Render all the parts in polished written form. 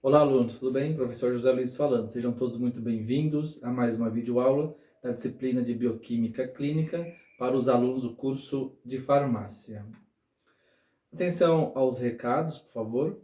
Olá, alunos, tudo bem? Professor José Luiz falando. Sejam todos muito bem-vindos a mais uma videoaula da disciplina de Bioquímica Clínica para os alunos do curso de Farmácia. Atenção aos recados, por favor.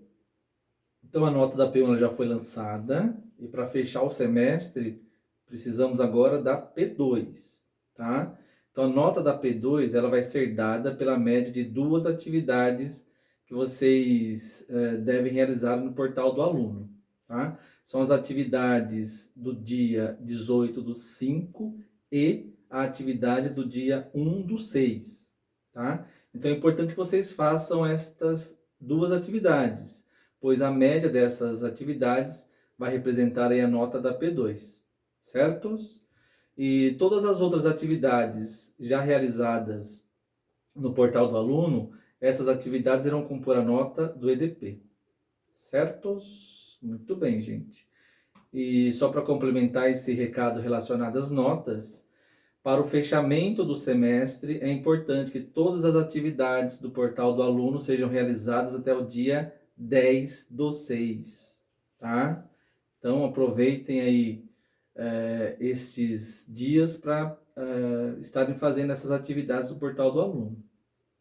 Então, a nota da P1 já foi lançada e para fechar o semestre, precisamos agora da P2, tá? Então, a nota da P2 ela vai ser dada pela média de duas atividades que vocês devem realizar no portal do aluno, tá? São as atividades do dia 18/5 e a atividade do dia 1/6, tá? Então, é importante que vocês façam estas duas atividades, pois a média dessas atividades vai representar aí a nota da P2, certos? E todas as outras atividades já realizadas no portal do aluno, essas atividades irão compor a nota do EDP, certos? Muito bem, gente. E só para complementar esse recado relacionado às notas, para o fechamento do semestre, é importante que todas as atividades do portal do aluno sejam realizadas até o dia 10/6, tá? Então, aproveitem aí estes dias para estarem fazendo essas atividades do portal do aluno,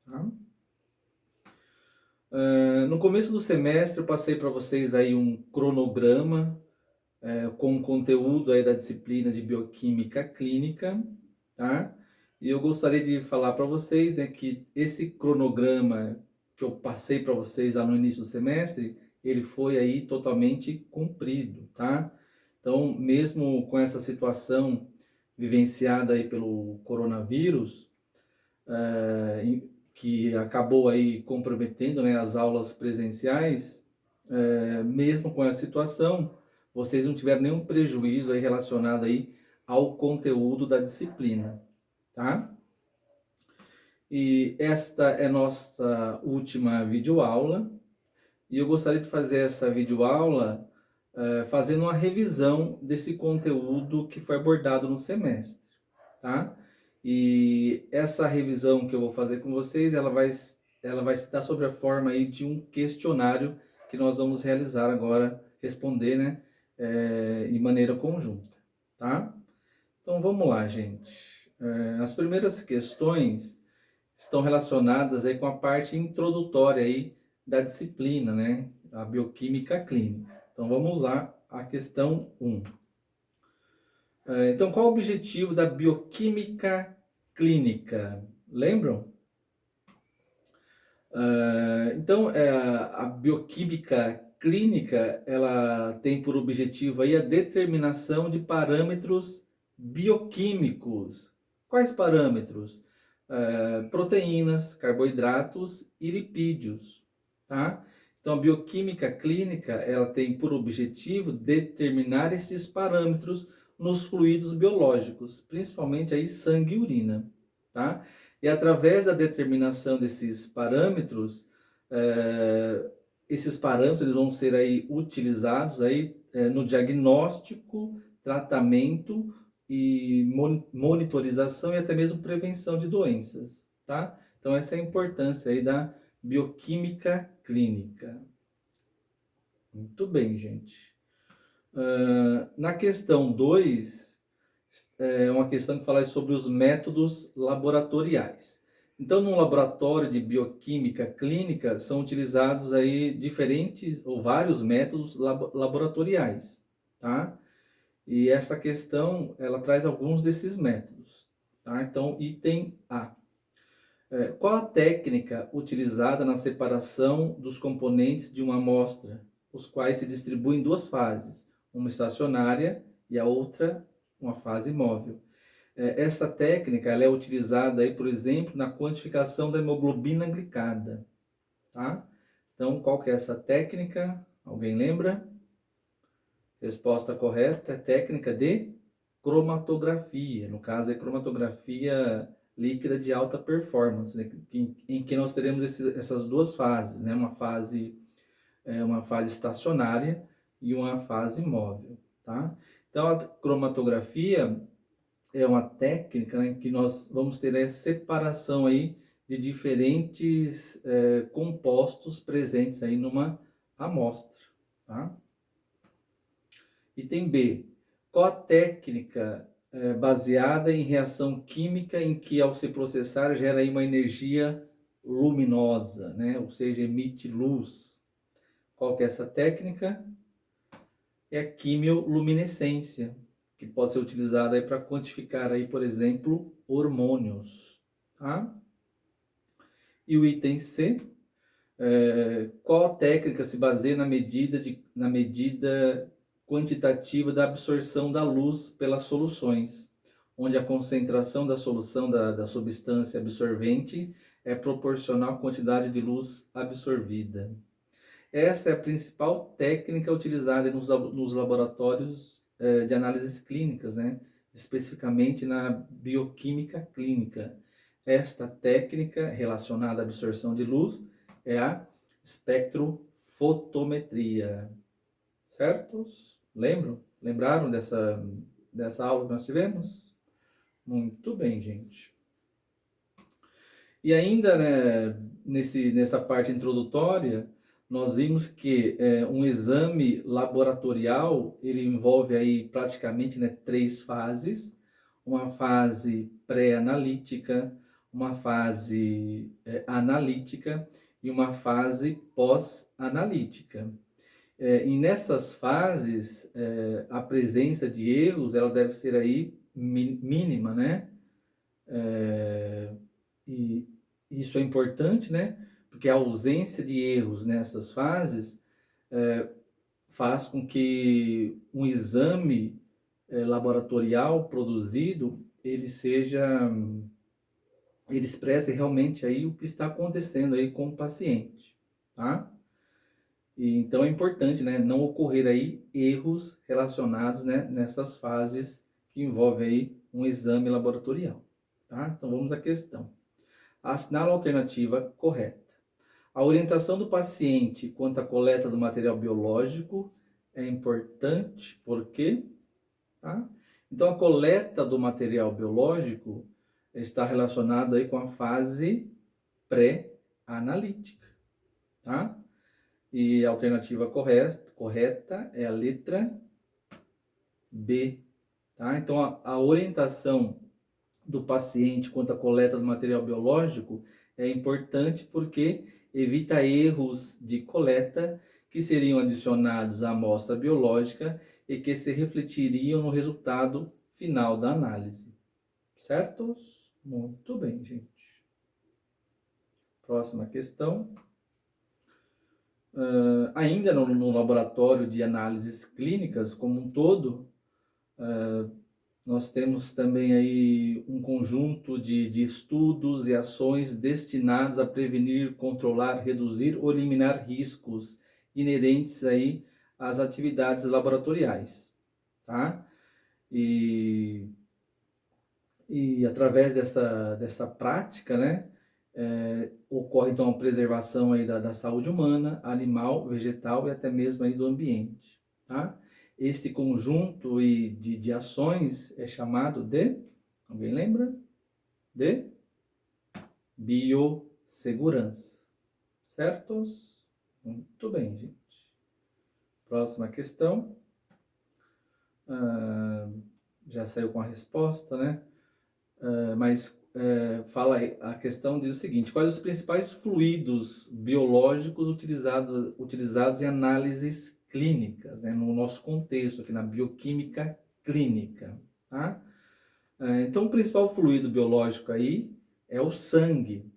tá? No começo do semestre, eu passei para vocês aí um cronograma com conteúdo aí da disciplina de Bioquímica Clínica, tá? E eu gostaria de falar para vocês, né, que esse cronograma que eu passei para vocês lá no início do semestre, ele foi aí totalmente cumprido, tá? Então, mesmo com essa situação vivenciada aí pelo coronavírus, que acabou aí comprometendo, né, as aulas presenciais, mesmo com essa situação, vocês não tiveram nenhum prejuízo aí relacionado aí ao conteúdo da disciplina, tá? E esta é nossa última videoaula, e eu gostaria de fazer essa videoaula fazendo uma revisão desse conteúdo que foi abordado no semestre, tá? E essa revisão que eu vou fazer com vocês, ela vai se dar sobre a forma aí de um questionário que nós vamos realizar agora, responder, né, em maneira conjunta, tá? Então vamos lá, gente. As primeiras questões estão relacionadas aí com a parte introdutória aí da disciplina, né, a bioquímica clínica. Então vamos lá, a questão 1. Então, qual o objetivo da bioquímica clínica? Lembram? Então, a bioquímica clínica, ela tem por objetivo aí a determinação de parâmetros bioquímicos. Quais parâmetros? Proteínas, carboidratos e lipídios, tá? Então, a bioquímica clínica, ela tem por objetivo determinar esses parâmetros nos fluidos biológicos, principalmente aí sangue e urina, tá? E através da determinação desses parâmetros, esses parâmetros eles vão ser aí utilizados aí, no diagnóstico, tratamento e monitorização e até mesmo prevenção de doenças, tá? Então essa é a importância aí da bioquímica clínica. Muito bem, gente. Na questão 2, é uma questão que fala sobre os métodos laboratoriais. Então, no laboratório de bioquímica clínica, são utilizados aí diferentes ou vários métodos laboratoriais, tá? E essa questão, ela traz alguns desses métodos, tá? Então, item A. Qual a técnica utilizada na separação dos componentes de uma amostra, os quais se distribuem em duas fases, uma estacionária e a outra uma fase móvel? Essa técnica ela é utilizada, aí, por exemplo, na quantificação da hemoglobina glicada, tá? Então, qual que é essa técnica? Alguém lembra? Resposta correta é técnica de cromatografia. No caso, é cromatografia líquida de alta performance, né? em que nós teremos essas duas fases, né? Uma fase estacionária e uma fase móvel, tá? Então, a cromatografia é uma técnica, né, que nós vamos ter a separação aí de diferentes compostos presentes aí numa amostra, tá? Item B. Qual a técnica baseada em reação química em que, ao se processar, gera aí uma energia luminosa, né? Ou seja, emite luz. Qual que é essa técnica? É a quimioluminescência, que pode ser utilizada para quantificar aí, por exemplo, hormônios. Tá? E o item C, qual técnica se baseia na medida quantitativa da absorção da luz pelas soluções, onde a concentração da solução da substância absorvente é proporcional à quantidade de luz absorvida. Essa é a principal técnica utilizada nos laboratórios de análises clínicas, né? Especificamente na bioquímica clínica. Esta técnica relacionada à absorção de luz é a espectrofotometria. Certos? Lembram? Lembraram dessa aula que nós tivemos? Muito bem, gente. E ainda, né, nessa parte introdutória, nós vimos que um exame laboratorial, ele envolve aí praticamente, né, 3 fases. Uma fase pré-analítica, uma fase analítica e uma fase pós-analítica. E nessas fases, a presença de erros, ela deve ser aí mínima, né? E isso é importante, né? Porque a ausência de erros nessas fases faz com que um exame laboratorial produzido ele expresse realmente aí o que está acontecendo aí com o paciente, tá? E então é importante, né, não ocorrer aí erros relacionados, né, nessas fases que envolvem aí um exame laboratorial, tá? Então vamos à questão. Assinala a alternativa correta. A orientação do paciente quanto à coleta do material biológico é importante, por quê? Tá? Então, a coleta do material biológico está relacionada aí com a fase pré-analítica, tá? E a alternativa correta é a letra B, tá? Então, a orientação do paciente quanto à coleta do material biológico é importante porque evita erros de coleta que seriam adicionados à amostra biológica e que se refletiriam no resultado final da análise. Certo? Muito bem, gente. Próxima questão. Ainda no laboratório de análises clínicas como um todo, nós temos também aí um conjunto de estudos e ações destinados a prevenir, controlar, reduzir ou eliminar riscos inerentes aí às atividades laboratoriais, tá? E através dessa prática, né, ocorre então a preservação aí da saúde humana, animal, vegetal e até mesmo aí do ambiente, tá? Este conjunto de ações é chamado de, alguém lembra? De biossegurança, certos? Muito bem, gente. Próxima questão. Já saiu com a resposta, né? Mas fala a questão diz o seguinte: quais os principais fluidos biológicos utilizados em análises clínicas, né, no nosso contexto aqui na bioquímica clínica, tá? Então o principal fluido biológico aí é o sangue,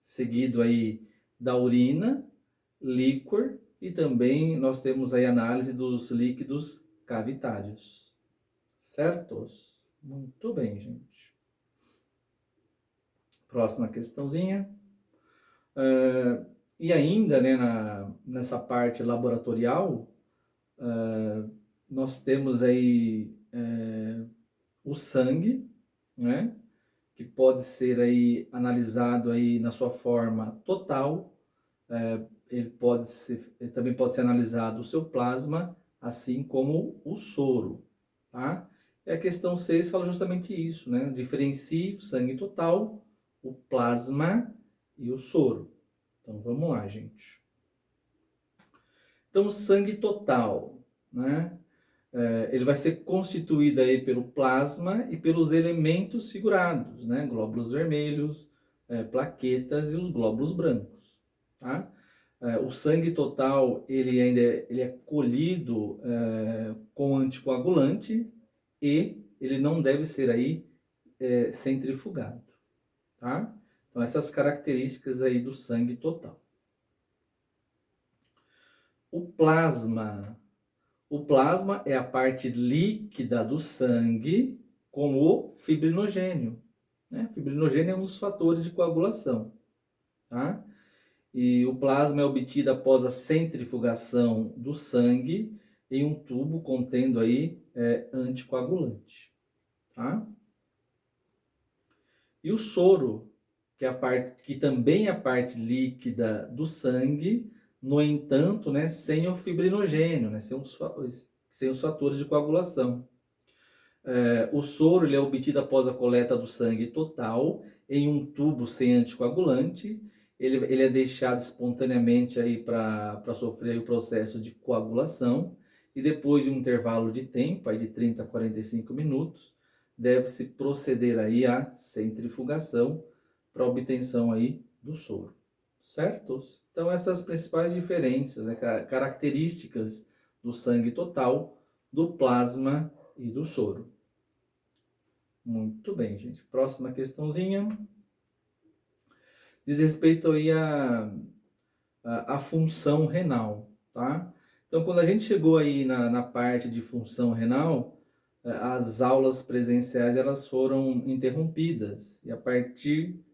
seguido aí da urina, líquor e também nós temos aí análise dos líquidos cavitários, certos? Muito bem, gente. Próxima questãozinha. E ainda, né, nessa parte laboratorial, nós temos aí o sangue, né, que pode ser aí analisado aí na sua forma total. Ele também pode ser analisado o seu plasma, assim como o soro, tá? E a questão 6 fala justamente isso, né? Diferencie o sangue total, o plasma e o soro. Então vamos lá, gente. Então, sangue total, né? ele vai ser constituído aí pelo plasma e pelos elementos figurados, né? Glóbulos vermelhos, plaquetas e os glóbulos brancos, tá? O sangue total, ele é colhido com anticoagulante e ele não deve ser aí centrifugado, tá? Então, essas características aí do sangue total. O plasma é a parte líquida do sangue com o fibrinogênio, né? Fibrinogênio é um dos fatores de coagulação, tá? E o plasma é obtido após a centrifugação do sangue em um tubo contendo aí anticoagulante, tá? E o soro, que também é a parte líquida do sangue, no entanto, né, sem o fibrinogênio, né, sem os fatores de coagulação. O soro ele é obtido após a coleta do sangue total em um tubo sem anticoagulante. Ele é deixado espontaneamente aí para sofrer o processo de coagulação e depois de um intervalo de tempo aí de 30 a 45 minutos, deve-se proceder aí à centrifugação para obtenção aí do soro, certo? Então essas principais diferenças, né, características do sangue total, do plasma e do soro. Muito bem, gente. Próxima questãozinha. Diz respeito aí a função renal, tá? Então, quando a gente chegou aí na parte de função renal, as aulas presenciais elas foram interrompidas. E a partir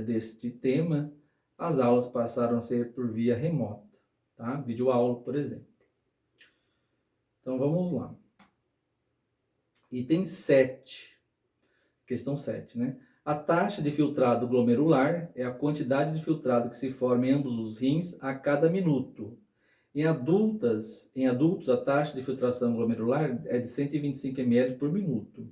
deste tema, as aulas passaram a ser por via remota, tá? Videoaula, por exemplo. Então, vamos lá. Item 7. Questão 7, né? A taxa de filtrado glomerular é a quantidade de filtrado que se forma em ambos os rins a cada minuto. Em adultos, a taxa de filtração glomerular é de 125 ml por minuto.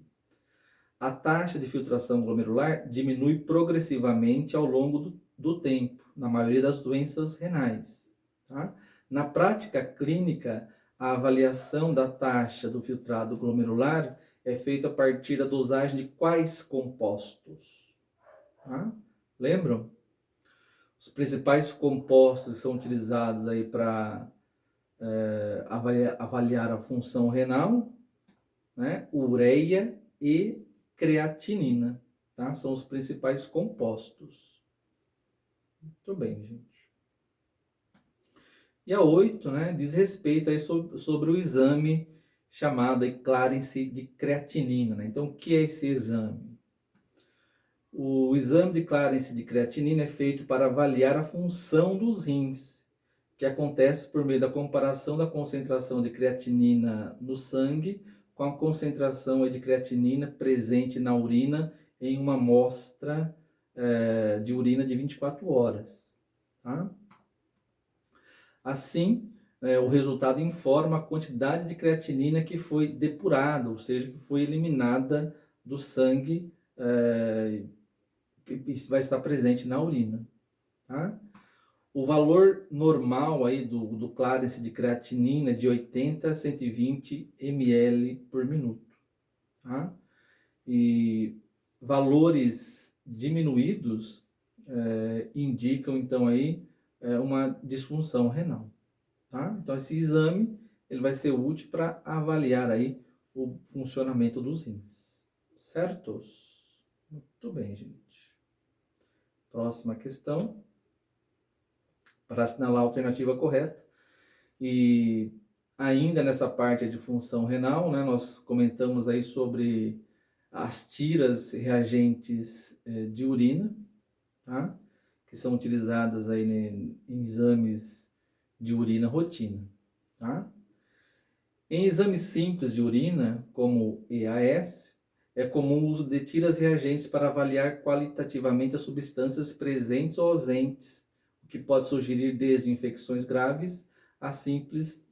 A taxa de filtração glomerular diminui progressivamente ao longo do tempo, na maioria das doenças renais, tá? Na prática clínica, a avaliação da taxa do filtrado glomerular é feita a partir da dosagem de quais compostos? Tá? Lembram? Os principais compostos que são utilizados aí para avaliar a função renal, né? Ureia e creatinina, tá? São os principais compostos. Muito bem, gente. E a 8, né, diz respeito aí sobre o exame chamado Clarence de creatinina, né? Então, o que é esse exame? O exame de Clarence de creatinina é feito para avaliar a função dos rins, que acontece por meio da comparação da concentração de creatinina no sangue com a concentração de creatinina presente na urina em uma amostra de urina de 24 horas. Tá? Assim, o resultado informa a quantidade de creatinina que foi depurada, ou seja, que foi eliminada do sangue vai estar presente na urina. Tá? O valor normal aí do Clarence de creatinina é de 80 a 120 ml por minuto. Tá? E valores diminuídos indicam então aí uma disfunção renal. Tá? Então esse exame ele vai ser útil para avaliar aí o funcionamento dos rins. Certos? Muito bem, gente. Próxima questão. Para assinalar a alternativa correta. E ainda nessa parte de função renal, né, nós comentamos aí sobre as tiras reagentes de urina, tá? Que são utilizadas aí em exames de urina rotina. Tá? Em exames simples de urina, como EAS, é comum o uso de tiras reagentes para avaliar qualitativamente as substâncias presentes ou ausentes, o que pode sugerir desde infecções graves a simples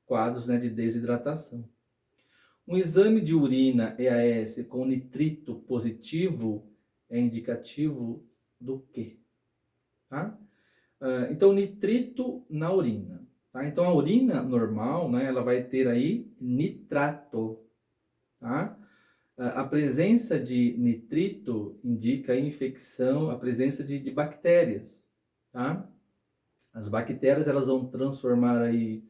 quadros, né, de desidratação. Um exame de urina EAS com nitrito positivo é indicativo do quê? Tá? Então, nitrito na urina. tá? Então, a urina normal, né, ela vai ter aí nitrato, tá? A presença de nitrito indica a infecção, a presença de bactérias, tá? As bactérias, elas vão transformar aí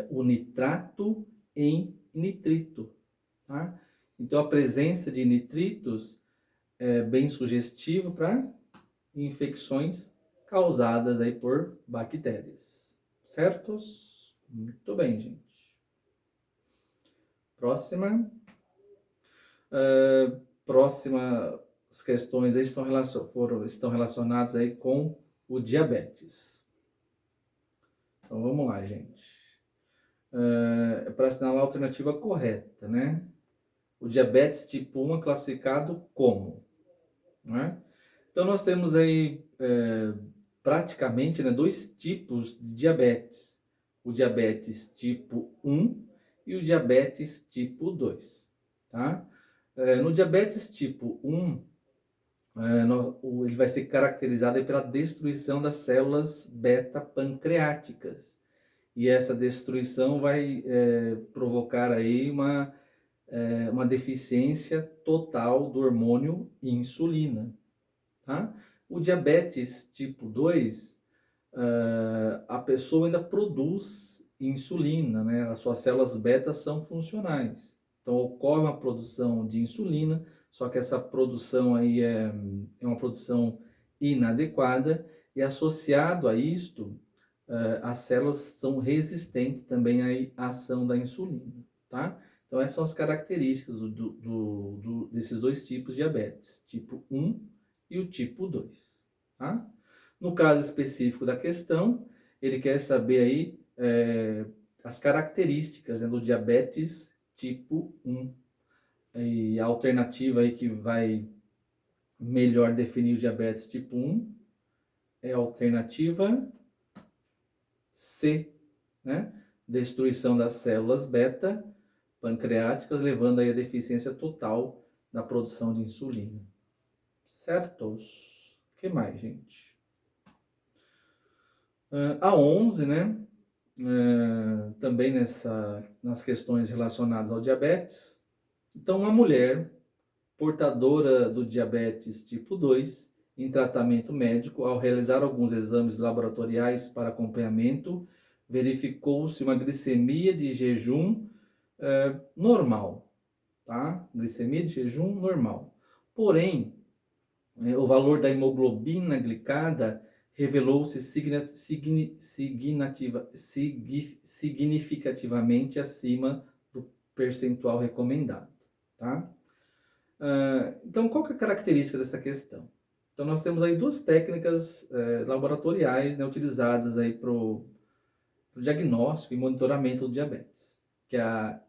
o nitrato em nitrito, tá? Então, a presença de nitritos é bem sugestivo para infecções causadas aí por bactérias, certos? Muito bem, gente. Próxima. Próximas questões aí estão relacionadas aí com o diabetes. Então, vamos lá, gente. Para assinalar a alternativa correta, né? O diabetes tipo 1 é classificado como, né? Então, nós temos aí praticamente, né, dois tipos de diabetes. O diabetes tipo 1 e o diabetes tipo 2, tá? No diabetes tipo 1, ele vai ser caracterizado aí pela destruição das células beta-pancreáticas. E essa destruição vai provocar aí uma deficiência total do hormônio insulina, tá? O diabetes tipo 2, a pessoa ainda produz insulina, né? As suas células beta são funcionais. Então ocorre uma produção de insulina, só que essa produção aí é uma produção inadequada e associado a isto, as células são resistentes também à ação da insulina, tá? Então essas são as características desses dois tipos de diabetes, tipo 1 e o tipo 2, tá? No caso específico da questão, ele quer saber aí as características, né, do diabetes tipo 1. E a alternativa aí que vai melhor definir o diabetes tipo 1 é a alternativa C, né? Destruição das células beta pancreáticas, levando aí a deficiência total da produção de insulina. Certos? O que mais, gente? A 11, né? Também nas questões relacionadas ao diabetes. Então, uma mulher portadora do diabetes tipo 2, em tratamento médico, ao realizar alguns exames laboratoriais para acompanhamento, verificou-se uma glicemia de jejum normal, tá? Glicemia de jejum normal. Porém, o valor da hemoglobina glicada revelou-se significativamente acima do percentual recomendado, tá? Então, qual que é a característica dessa questão? Então, nós temos aí duas técnicas laboratoriais, né, utilizadas aí para o diagnóstico e monitoramento do diabetes, que é a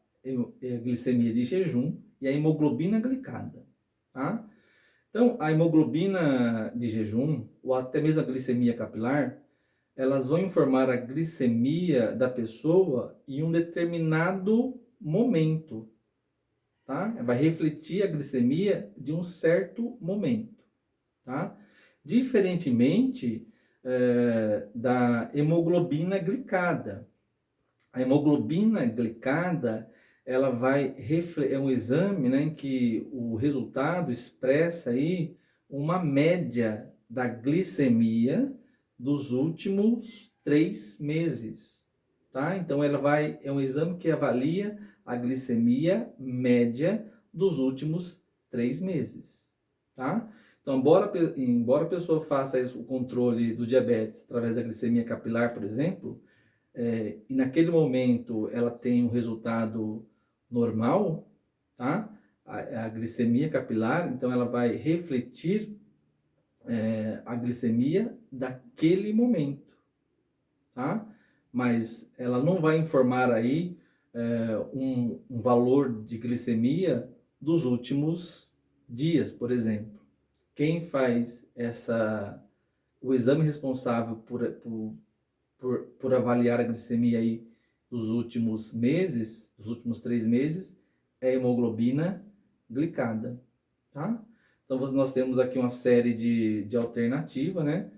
glicemia de jejum e a hemoglobina glicada, tá? Então, a hemoglobina de jejum, ou até mesmo a glicemia capilar, elas vão informar a glicemia da pessoa em um determinado momento, tá? Vai refletir a glicemia de um certo momento, tá? Diferentemente da hemoglobina glicada. A hemoglobina glicada, ela é um exame, né, em que o resultado expressa aí uma média da glicemia dos últimos 3 meses, tá? Então é um exame que avalia a glicemia média dos últimos 3 meses, tá? Então, embora a pessoa faça o controle do diabetes através da glicemia capilar, por exemplo, e naquele momento ela tem um resultado normal, tá? A glicemia capilar, então ela vai refletir a glicemia daquele momento, tá? Mas ela não vai informar aí um valor de glicemia dos últimos dias, por exemplo. Quem faz o exame responsável por avaliar a glicemia aí dos últimos meses, dos últimos 3 meses, é a hemoglobina glicada, tá? Então nós temos aqui uma série de alternativa, né?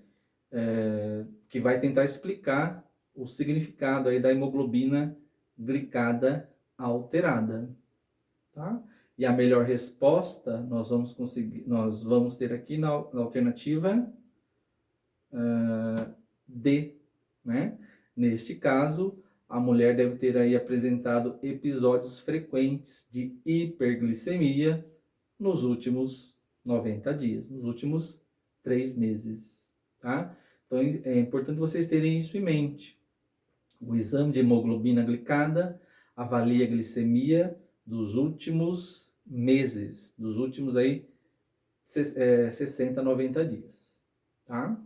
Que vai tentar explicar o significado aí da hemoglobina glicada alterada, tá? E a melhor resposta nós vamos ter aqui na alternativa D, né? Neste caso, a mulher deve ter aí apresentado episódios frequentes de hiperglicemia nos últimos 90 dias, nos últimos 3 meses, tá? Então é importante vocês terem isso em mente. O exame de hemoglobina glicada avalia a glicemia dos últimos meses, dos últimos aí 60, 90 dias, tá?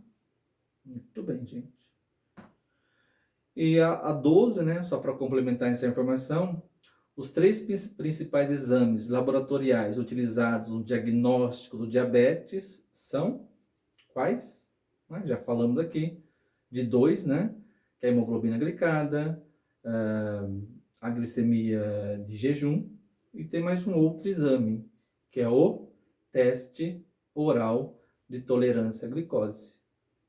Muito bem, gente. E a 12, né, só para complementar essa informação, os 3 principais exames laboratoriais utilizados no diagnóstico do diabetes são quais? Já falamos aqui de 2, né? Que é a hemoglobina glicada, a glicemia de jejum, e tem mais um outro exame, que é o teste oral de tolerância à glicose,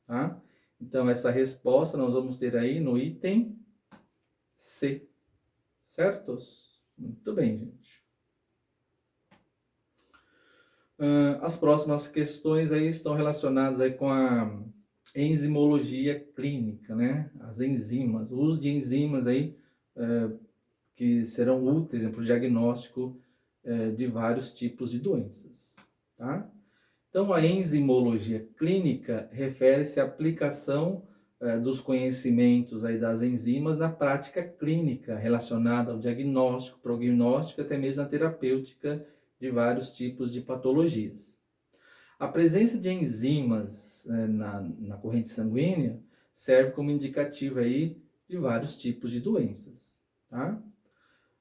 tá? Então, essa resposta nós vamos ter aí no item C, certos? Muito bem, gente. As próximas questões aí estão relacionadas aí com a enzimologia clínica, né? As enzimas, o uso de enzimas aí que serão úteis para o diagnóstico de vários tipos de doenças, tá? Então, a enzimologia clínica refere-se à aplicação dos conhecimentos aí das enzimas na prática clínica relacionada ao diagnóstico, prognóstico, até mesmo na terapêutica de vários tipos de patologias. A presença de enzimas na corrente sanguínea serve como indicativo aí de vários tipos de doenças, tá?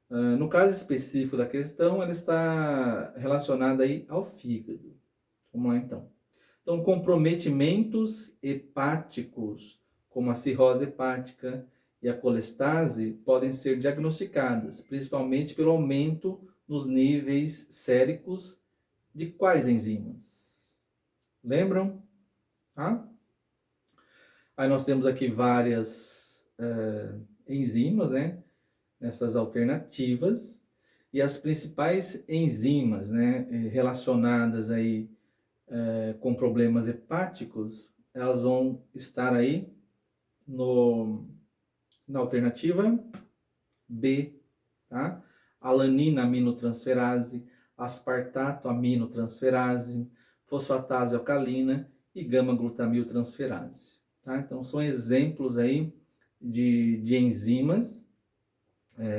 No caso específico da questão, ela está relacionada aí ao fígado. Vamos lá, então. Então, comprometimentos hepáticos, como a cirrose hepática e a colestase, podem ser diagnosticadas, principalmente pelo aumento nos níveis séricos de quais enzimas? Lembram? Ah? Aí nós temos aqui várias enzimas, né? Nessas alternativas. E as principais enzimas, né? Relacionadas aí com problemas hepáticos, elas vão estar aí na alternativa B, tá? Alanina aminotransferase, aspartato aminotransferase, fosfatase alcalina e gama-glutamiltransferase, tá? Então, são exemplos aí de enzimas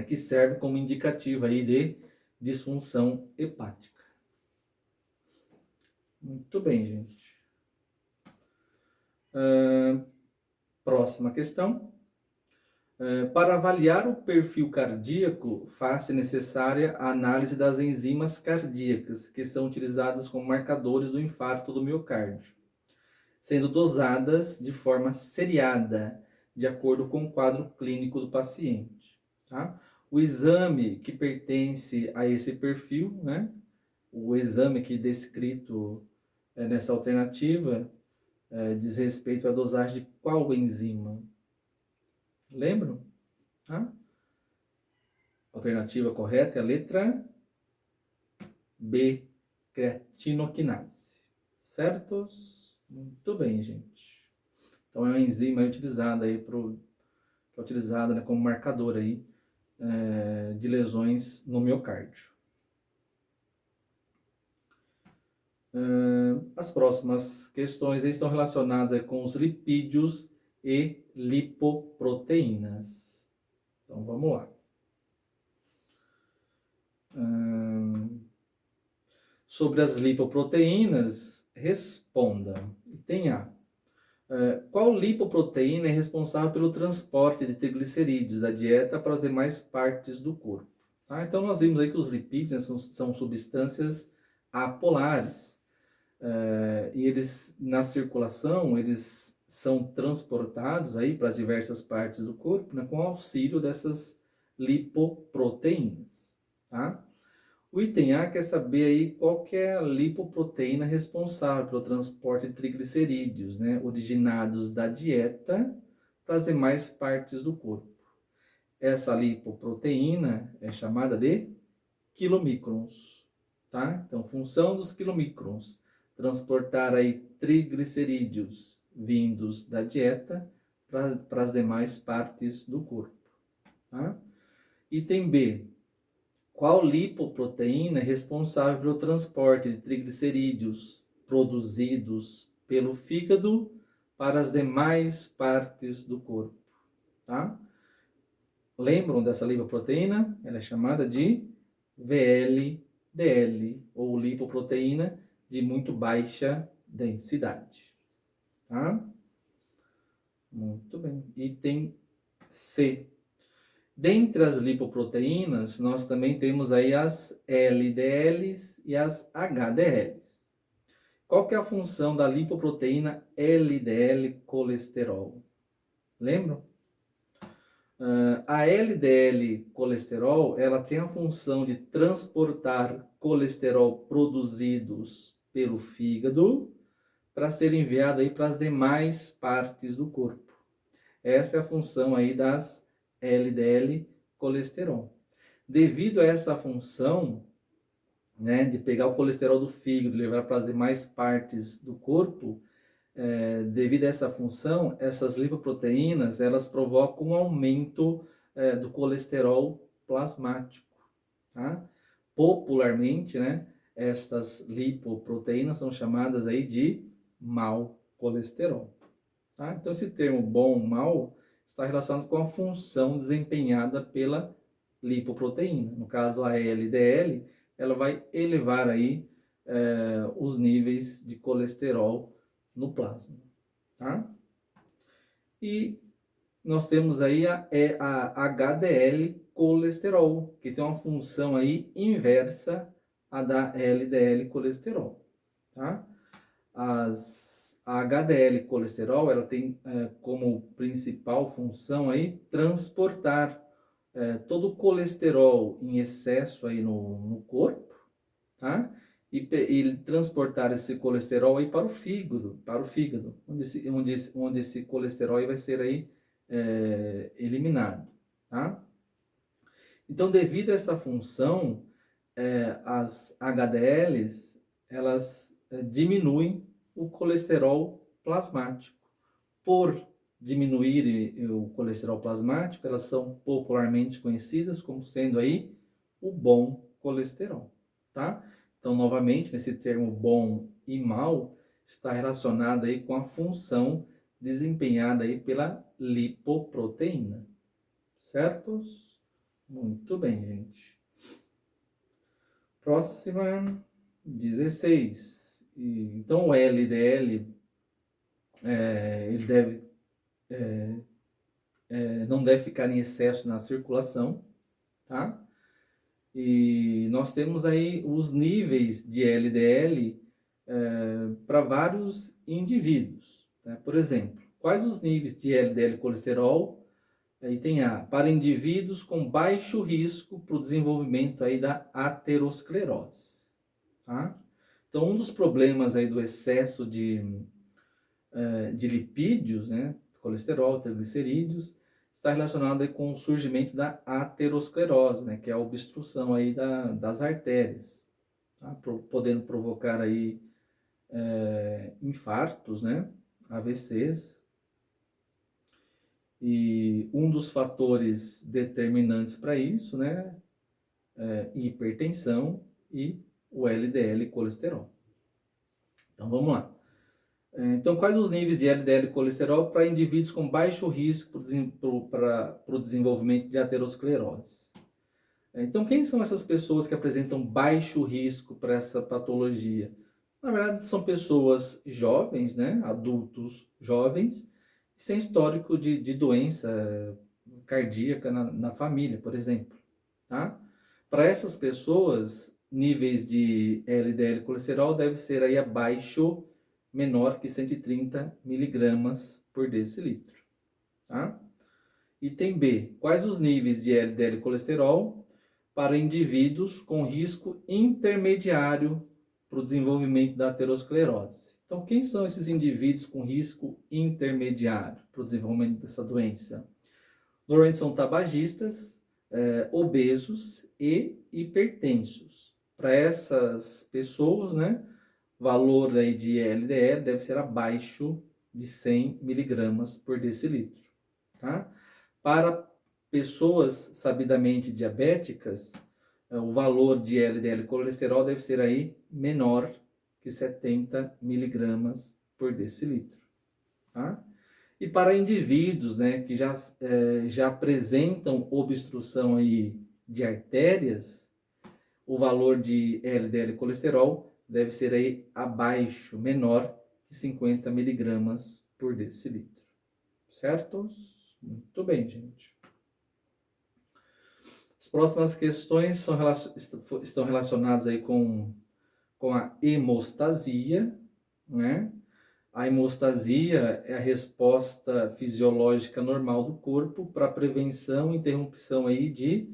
que servem como indicativo aí de disfunção hepática. Muito bem, gente. Próxima questão. Para avaliar o perfil cardíaco, faz-se necessária a análise das enzimas cardíacas, que são utilizadas como marcadores do infarto do miocárdio, sendo dosadas de forma seriada, de acordo com o quadro clínico do paciente, tá? O exame que pertence a esse perfil, né? O exame aqui descrito nessa alternativa diz respeito à dosagem de qual enzima? Lembram? Tá? Alternativa correta é a letra B, creatinoquinase. Certos? Muito bem, gente. Então é uma enzima utilizada aí que é utilizada, né, como marcador aí de lesões no miocárdio. As próximas questões estão relacionadas aí com os lipídios e lipoproteínas. Então vamos lá. Sobre as lipoproteínas, responda. Item A. Qual lipoproteína é responsável pelo transporte de triglicerídeos da dieta para as demais partes do corpo? Tá? Então nós vimos aí que os lipídios, né, são substâncias apolares. E eles, na circulação, eles são transportados aí para as diversas partes do corpo, né, com auxílio dessas lipoproteínas, tá? O item A quer saber aí qual que é a lipoproteína responsável pelo transporte de triglicerídeos, né, originados da dieta para as demais partes do corpo. Essa lipoproteína é chamada de quilomicrons, tá? Então, função dos quilomicrons, transportar aí triglicerídeos vindos da dieta para as demais partes do corpo, tá? Item B. Qual lipoproteína é responsável pelo transporte de triglicerídeos produzidos pelo fígado para as demais partes do corpo, tá? Lembram dessa lipoproteína? Ela é chamada de VLDL, ou lipoproteína de muito baixa densidade, tá? Muito bem. Item C. Dentre as lipoproteínas, nós também temos aí as LDLs e as HDLs. Qual que é a função da lipoproteína LDL colesterol? Lembram? A LDL colesterol, ela tem a função de transportar colesterol produzidos pelo fígado para ser enviado aí para as demais partes do corpo. Essa é a função aí das LDL colesterol. Devido a essa função, né, de pegar o colesterol do fígado e levar para as demais partes do corpo, devido a essa função, essas lipoproteínas, elas provocam um aumento do colesterol plasmático, tá? Popularmente, né, estas lipoproteínas são chamadas aí de mau colesterol, tá? Então, esse termo bom, mau, está relacionado com a função desempenhada pela lipoproteína. No caso, a LDL, ela vai elevar aí os níveis de colesterol no plasma, tá? E nós temos aí a HDL colesterol, que tem uma função aí inversa à da LDL colesterol, tá? A HDL colesterol, ela tem como principal função aí transportar todo o colesterol em excesso aí no corpo, tá? E transportar esse colesterol aí para o fígado, onde esse colesterol vai ser aí eliminado, tá? Então, devido a essa função, as HDLs, elas diminuem o colesterol plasmático. Por diminuir o colesterol plasmático, elas são popularmente conhecidas como sendo aí o bom colesterol, tá? Então, novamente, nesse termo bom e mal, está relacionado aí com a função desempenhada aí pela lipoproteína, certos? Muito bem, gente. Próxima, 16. Então, o LDL, ele não deve ficar em excesso na circulação, tá? E nós temos aí os níveis de LDL para vários indivíduos, né? Por exemplo, quais os níveis de LDL colesterol? Aí tem para indivíduos com baixo risco para o desenvolvimento aí da aterosclerose, tá? Então, um dos problemas aí do excesso de lipídios, né, colesterol, triglicerídeos, está relacionado aí com o surgimento da aterosclerose, né, que é a obstrução aí das artérias, tá? Podendo provocar aí infartos, né, AVCs. E um dos fatores determinantes para isso, né, hipertensão e o LDL colesterol. Então vamos lá. Então, quais os níveis de LDL colesterol para indivíduos com baixo risco para o desenvolvimento de aterosclerose? Então, quem são essas pessoas que apresentam baixo risco para essa patologia? Na verdade, são pessoas jovens, né? Adultos jovens, sem histórico de doença cardíaca na família, por exemplo, tá? Para essas pessoas, níveis de LDL colesterol deve ser aí abaixo, menor que 130 miligramas por decilitro, tá? Item B. Quais os níveis de LDL colesterol para indivíduos com risco intermediário para o desenvolvimento da aterosclerose? Então, quem são esses indivíduos com risco intermediário para o desenvolvimento dessa doença? Normalmente são tabagistas, obesos e hipertensos. Para essas pessoas, né, o valor aí de LDL deve ser abaixo de 100 miligramas por decilitro. Tá? Para pessoas sabidamente diabéticas, o valor de LDL colesterol deve ser aí menor que 70 miligramas por decilitro. Tá? E para indivíduos, né, que já apresentam obstrução aí de artérias, o valor de LDL colesterol deve ser aí abaixo, menor que 50 miligramas por decilitro. Certo? Muito bem, gente. As próximas questões estão relacionadas aí com a hemostasia, né? A hemostasia é a resposta fisiológica normal do corpo para a prevenção e interrupção aí de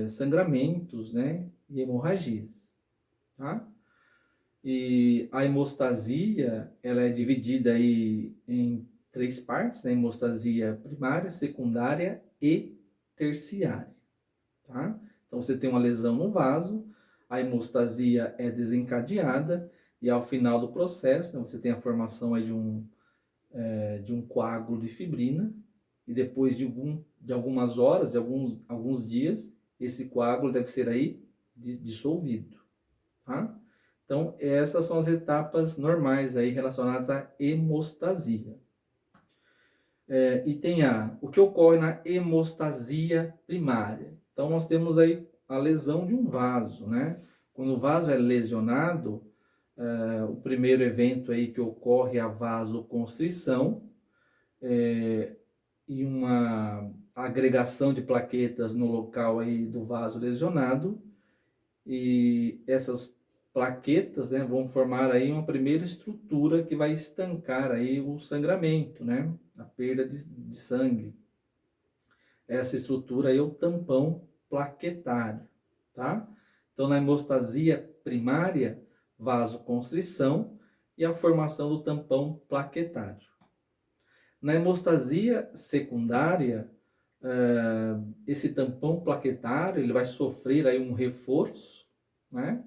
sangramentos, né? E hemorragias, tá? E a hemostasia, ela é dividida aí em 3 partes, né? Hemostasia primária, secundária e terciária, tá? Então, você tem uma lesão no vaso, a hemostasia é desencadeada e ao final do processo, né, você tem a formação aí de um coágulo de fibrina e depois de algumas horas, de alguns dias, esse coágulo deve ser aí dissolvido, tá? Então, essas são as etapas normais aí relacionadas à hemostasia. E tem o que ocorre na hemostasia primária. Então, nós temos aí a lesão de um vaso, né? Quando o vaso é lesionado, o primeiro evento aí que ocorre é a vasoconstrição e uma agregação de plaquetas no local aí do vaso lesionado. E essas plaquetas, né, vão formar aí uma primeira estrutura que vai estancar aí o sangramento, né? A perda de sangue. Essa estrutura aí é o tampão plaquetário, tá? Então, na hemostasia primária, vasoconstrição e a formação do tampão plaquetário. Na hemostasia secundária, esse tampão plaquetário ele vai sofrer aí um reforço, né?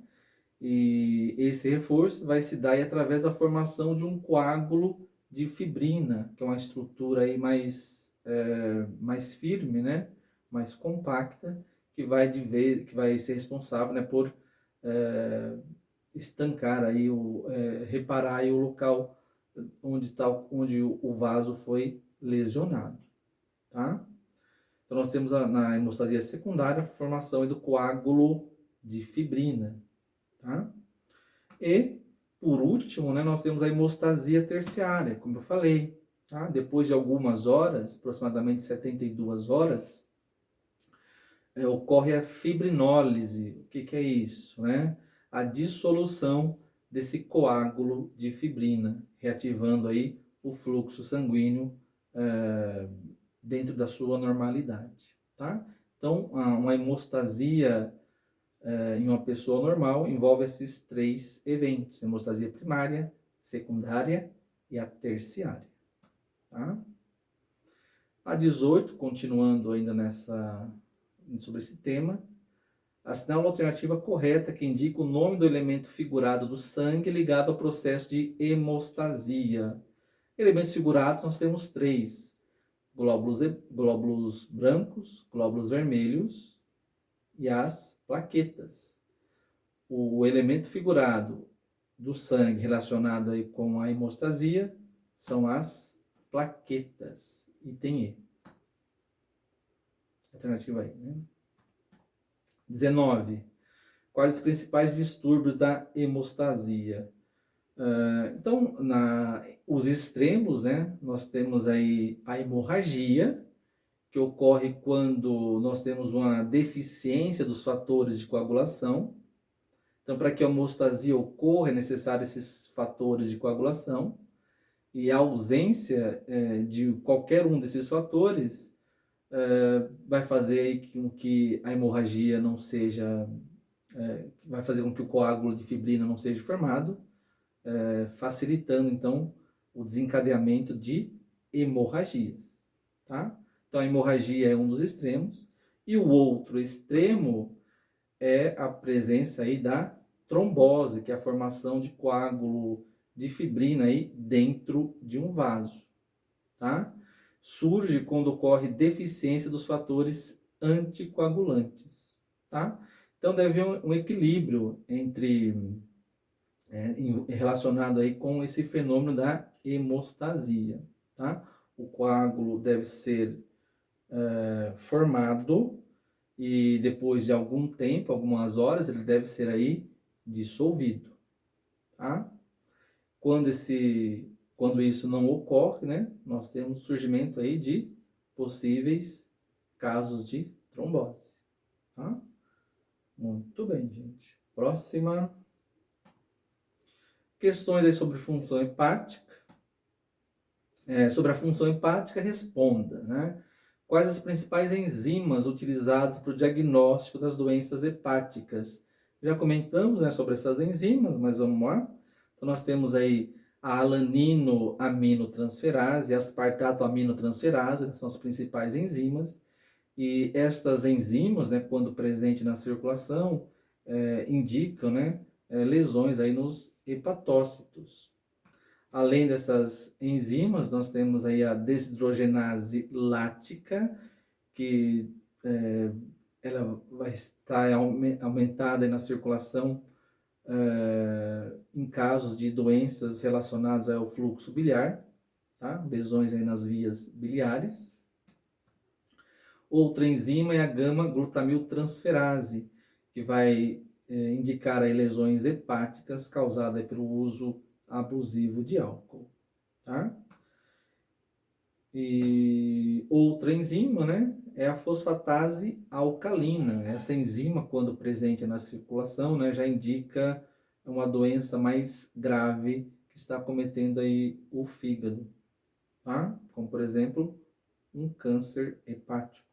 E esse reforço vai se dar aí através da formação de um coágulo de fibrina, que é uma estrutura aí mais firme, né? Mais compacta, que vai ser responsável, né, por estancar aí reparar aí o local onde o vaso foi lesionado, tá? Então nós temos na hemostasia secundária a formação aí do coágulo de fibrina, tá? E por último, né, nós temos a hemostasia terciária, como eu falei, tá? Depois de algumas horas, aproximadamente 72 horas, ocorre a fibrinólise. O que é isso, né? A dissolução desse coágulo de fibrina, reativando aí o fluxo sanguíneo dentro da sua normalidade, tá? Então, uma hemostasia em uma pessoa normal envolve esses 3 eventos: hemostasia primária, secundária e a terciária, tá? A 18, continuando ainda sobre esse tema, assinala a alternativa correta que indica o nome do elemento figurado do sangue ligado ao processo de hemostasia. Elementos figurados nós temos 3: glóbulos brancos, glóbulos vermelhos e as plaquetas. O elemento figurado do sangue relacionado aí com a hemostasia são as plaquetas. Item E. Alternativa aí, né? 19. Quais os principais distúrbios da hemostasia? Então, os extremos, né? Nós temos aí a hemorragia, que ocorre quando nós temos uma deficiência dos fatores de coagulação. Então, para que a hemostasia ocorra, é necessário esses fatores de coagulação. E a ausência de qualquer um desses fatores vai fazer com que a hemorragia não seja... vai fazer com que o coágulo de fibrina não seja formado. facilitando, então, o desencadeamento de hemorragias, tá? Então, a hemorragia é um dos extremos, e o outro extremo é a presença aí da trombose, que é a formação de coágulo de fibrina aí dentro de um vaso, tá? Surge quando ocorre deficiência dos fatores anticoagulantes, tá? Então deve haver um equilíbrio entre relacionado aí com esse fenômeno da hemostasia, tá? O coágulo deve ser formado e depois de algum tempo, algumas horas, ele deve ser aí dissolvido, tá? Quando isso não ocorre, né, nós temos o surgimento aí de possíveis casos de trombose, tá? Muito bem, gente. Próxima. Questões aí sobre função hepática. Sobre a função hepática, responda, né? Quais as principais enzimas utilizadas para o diagnóstico das doenças hepáticas? Já comentamos, né, sobre essas enzimas, mas vamos lá. Então, nós temos aí a alanino-aminotransferase e a aspartato-aminotransferase, que são as principais enzimas. E estas enzimas, né, quando presentes na circulação, indicam, né, lesões aí nos hepatócitos. Além dessas enzimas, nós temos aí a desidrogenase lática, que ela vai estar aumentada na circulação em casos de doenças relacionadas ao fluxo biliar, tá? Lesões aí nas vias biliares. Outra enzima é a gama-glutamiltransferase, que vai indicar aí lesões hepáticas causadas pelo uso abusivo de álcool, tá? E outra enzima, né, é a fosfatase alcalina. Essa enzima, quando presente na circulação, né, já indica uma doença mais grave que está cometendo aí o fígado, tá? Como, por exemplo, um câncer hepático.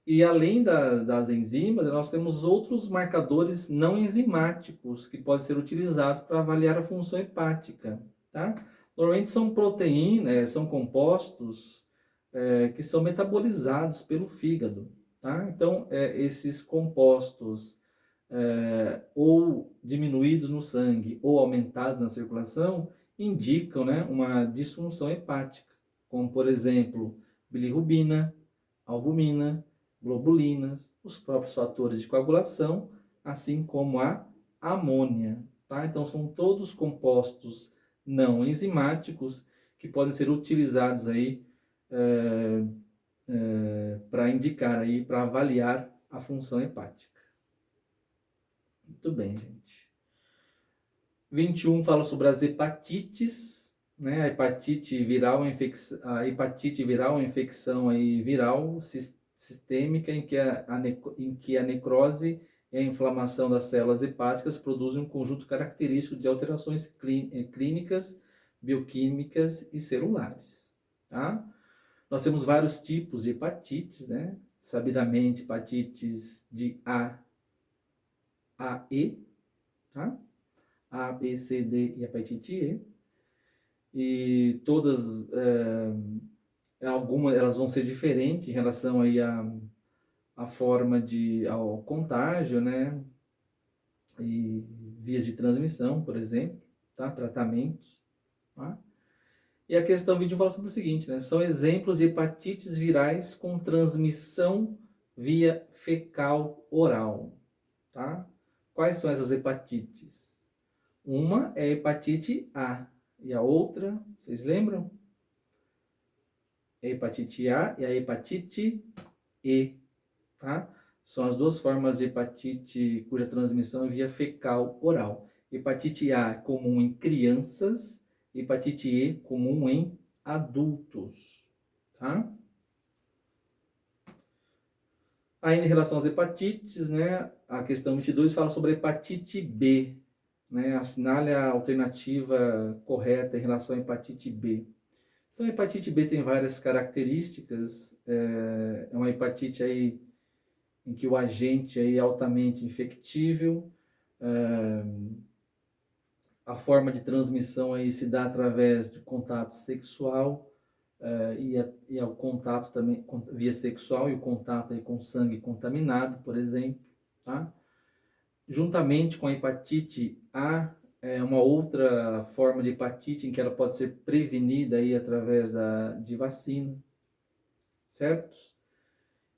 E além das enzimas, nós temos outros marcadores não enzimáticos que podem ser utilizados para avaliar a função hepática, tá? Normalmente são proteínas, são compostos que são metabolizados pelo fígado, tá? Então, esses compostos ou diminuídos no sangue ou aumentados na circulação indicam, né, uma disfunção hepática, como, por exemplo, bilirrubina, albumina, globulinas, os próprios fatores de coagulação, assim como a amônia, tá? Então, são todos compostos não enzimáticos que podem ser utilizados aí para indicar aí, para avaliar a função hepática. Muito bem, gente. 21 fala sobre as hepatites, né? A hepatite viral é uma infecção aí viral sistêmica em que a necrose e a inflamação das células hepáticas produzem um conjunto característico de alterações clínicas, bioquímicas e celulares, tá? Nós temos vários tipos de hepatites, né? Sabidamente, hepatites de A, E, tá? A, B, C, D e hepatite E. E todas, algumas, elas vão ser diferentes em relação aí a forma ao contágio, né? E vias de transmissão, por exemplo, tá? Tratamentos, tá? E a questão 21 fala sobre o seguinte, né? São exemplos de hepatites virais com transmissão via fecal oral, tá? Quais são essas hepatites? Uma é a hepatite A e a outra, vocês lembram? É a hepatite A e a hepatite E, tá? São as duas formas de hepatite cuja transmissão é via fecal oral. Hepatite A é comum em crianças, hepatite E comum em adultos, tá? Aí, em relação às hepatites, né, a questão 22 fala sobre a hepatite B, né, assinale a alternativa correta em relação à hepatite B. Então, a hepatite B tem várias características, é uma hepatite aí em que o agente aí é altamente infectível, A forma de transmissão aí se dá através de contato sexual, e é o contato também via sexual e o contato aí com sangue contaminado, por exemplo, tá? Juntamente com a hepatite A, é uma outra forma de hepatite em que ela pode ser prevenida aí através de vacina, certo?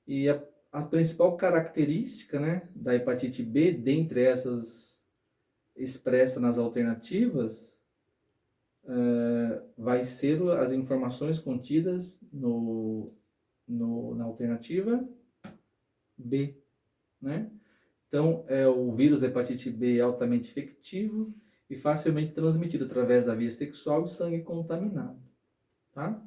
E a principal característica, né, da hepatite B, dentre essas expressas nas alternativas, vai ser as informações contidas na alternativa B, né? Então, o vírus da hepatite B é altamente infectivo e facilmente transmitido através da via sexual e sangue contaminado, tá?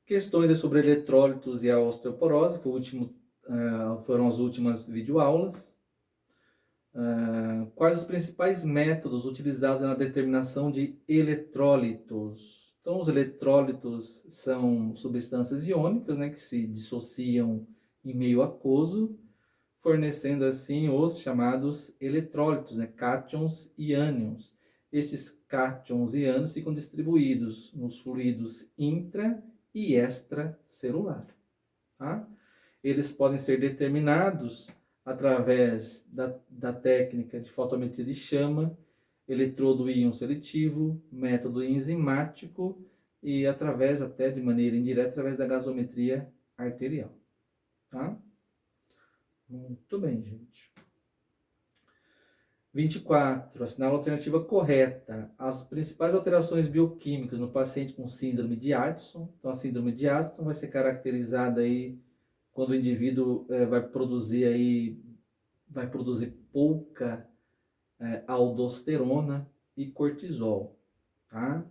Questões sobre eletrólitos e a osteoporose, foram as últimas videoaulas. Quais os principais métodos utilizados na determinação de eletrólitos? Então, os eletrólitos são substâncias iônicas, né, que se dissociam em meio aquoso, fornecendo assim os chamados eletrólitos, né, cátions e ânions. Esses cátions e ânions ficam distribuídos nos fluidos intra e extracelular, tá? Eles podem ser determinados através da técnica de fotometria de chama, eletrodo íon seletivo, método enzimático e através até de maneira indireta, através da gasometria arterial, tá? Muito bem, gente. 24. Assinala a alternativa correta. As principais alterações bioquímicas no paciente com síndrome de Addison. Então, a síndrome de Addison vai ser caracterizada aí quando o indivíduo vai produzir pouca aldosterona e cortisol, tá?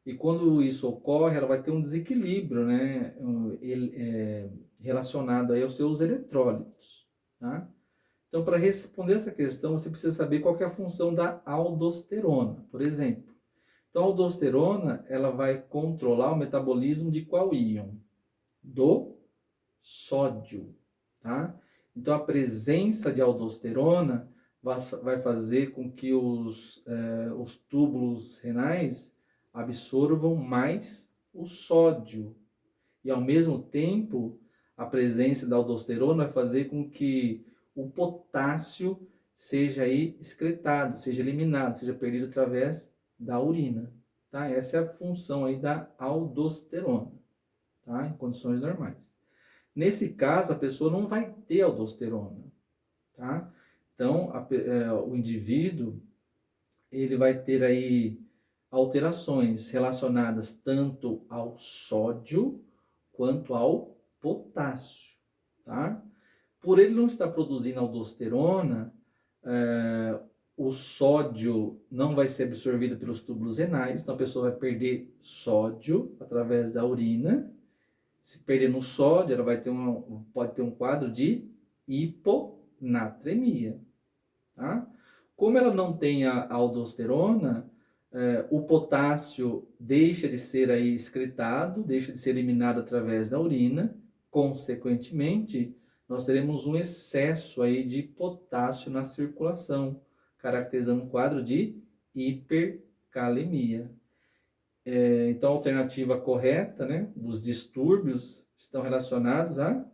E quando isso ocorre, ela vai ter um desequilíbrio, né, relacionado aí aos seus eletrólitos, tá? Então, para responder essa questão, você precisa saber qual que é a função da aldosterona, por exemplo. Então, a aldosterona, ela vai controlar o metabolismo de qual íon? Do sódio, tá? Então, a presença de aldosterona vai fazer com que os túbulos renais absorvam mais o sódio. E, ao mesmo tempo, a presença da aldosterona vai fazer com que o potássio seja aí excretado, seja eliminado, seja perdido através da urina, tá? Essa é a função aí da aldosterona, tá? Em condições normais. Nesse caso, a pessoa não vai ter aldosterona, tá? Então, o indivíduo, ele vai ter aí alterações relacionadas tanto ao sódio quanto ao potássio, tá? Por ele não estar produzindo aldosterona, o sódio não vai ser absorvido pelos túbulos renais, então a pessoa vai perder sódio através da urina. Se perder no sódio, ela pode ter um quadro de hiponatremia, tá? Como ela não tem a aldosterona, o potássio deixa de ser aí excretado, deixa de ser eliminado através da urina. Consequentemente, nós teremos um excesso aí de potássio na circulação, caracterizando um quadro de hipercalemia. Então, a alternativa correta, né, dos distúrbios estão relacionados a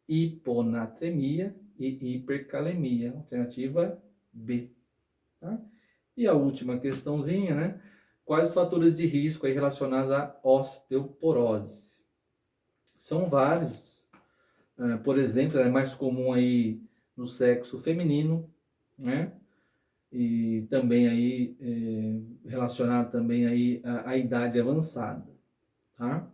hiponatremia e hipercalemia. Alternativa B. Tá? E a última questãozinha, né? Quais os fatores de risco aí relacionados à osteoporose? São vários. Por exemplo, é mais comum aí no sexo feminino, né? E também aí relacionado também aí à idade avançada, tá?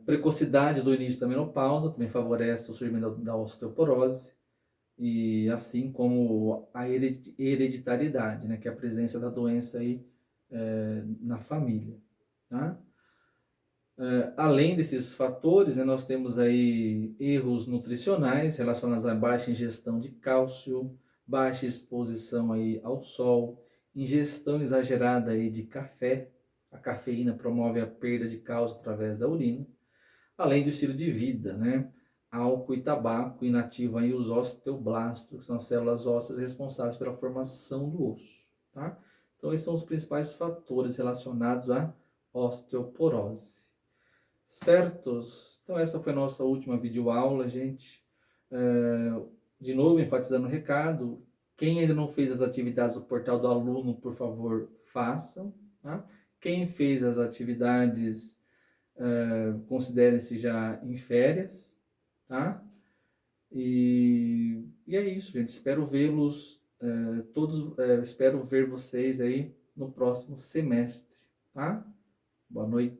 Precocidade do início da menopausa também favorece o surgimento da osteoporose, e assim como a hereditariedade, né, que é a presença da doença aí na família, tá? Além desses fatores, né, nós temos aí erros nutricionais relacionados à baixa ingestão de cálcio, baixa exposição aí ao sol, ingestão exagerada aí de café. A cafeína promove a perda de cálcio através da urina, além do estilo de vida, né? álcool e tabaco inativam aí os osteoblastos, que são as células ósseas responsáveis pela formação do osso, tá? Então, esses são os principais fatores relacionados à osteoporose. Certos? Então, essa foi a nossa última videoaula, gente. De novo, enfatizando o recado, quem ainda não fez as atividades do portal do aluno, por favor, façam, tá? Quem fez as atividades, considere-se já em férias, tá? E é isso, gente. Espero vê-los todos, espero ver vocês aí no próximo semestre, tá? Boa noite.